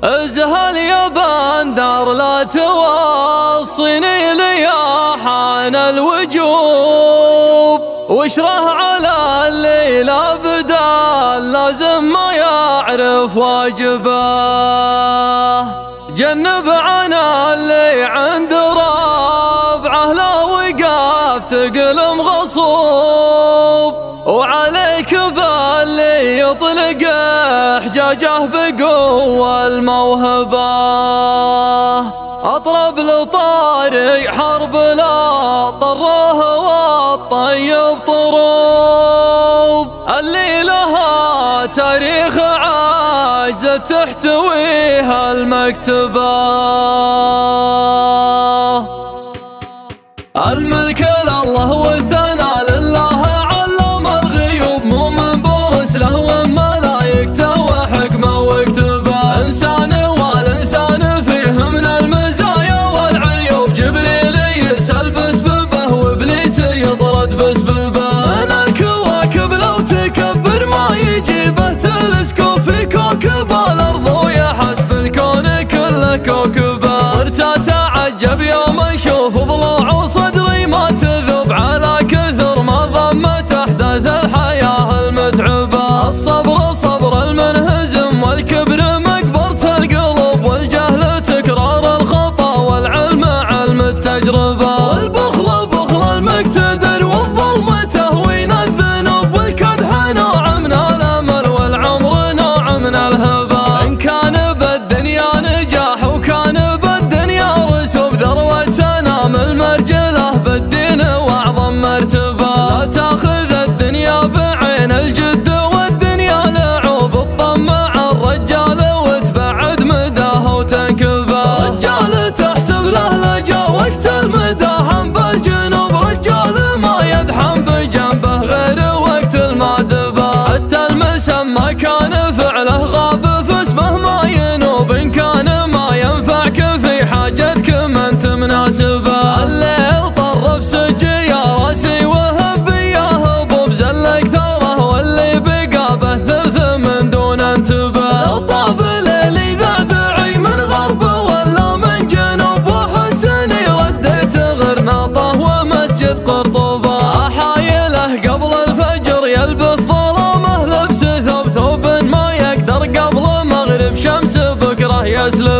ازهل يا بندر لا توصيني ليا حان الوجوب، واشره على اللي لا بدال لازم ما يعرف واجبه. جنب عنا اللي عند ربعه لا وقف تقلم غصوب، وعليك باللي يطلق حجاجه بقوة الموهبة. اطرب لطاري حرب لا طره والطيب طروب، اللي لها تاريخ عاجزة تحتويها المكتبة. الملك لله والثناء لله علم الغيوب، مو من برس له وملايكته وحكمه واكتبه. انسان والانسان فيه من المزايا والعيوب، جبريل يسأل بسببه وابليس يطرد بسببه. من الكواكب لو تكبر ما يجيبه تلسكوب في كوكب الارض ويحسب الكون كله كوكبه. صرت اتعجب يوم اشوف ضلوع صدري ما تذوب، على كثر ما ضمت احداث الحياه المتعبه. الصبر صبر المنهزم والكبر مقبره القلوب، والجهل تكرار الخطا والعلم علم التجربه. والبخل بخل المقتدر والظلم تهوين الذنوب، والكدح نوع من الامل والعمر نوع من الهبه. ان كان بالدنيا نجاح وكان بالدنيا رسوب، ذروه سنام المرجله بالدين واعظم مرتبه. لا تاخذ الدنيا بعين الجد والدنيا لعوب، اطمع الرجال وتبعد مداه وتنكبه. رجال تحسب له لجا وقت المداحم بالجنوب، رجال ما يدحم بجنبه غير وقت المعذبه. حتى المسمى كان فعله غاب فاسمه ما ينوب، ان كان ما ينفعك في حاجتك ما انت مناسبه. الليل طرف سجي يا راسي وهب يا هبوب، زلك ثاره واللي بقى به ثلث من دون انتباه. لو طاب ليلي ذعذعي من غرب ولا من جنوب، وحسني رديت غرناطه ومسجد قرطبه. احايله قبل الفجر يلبس ظلامه لبس ثوب ما يقدر قبل مغرب شمس بكره يسلم.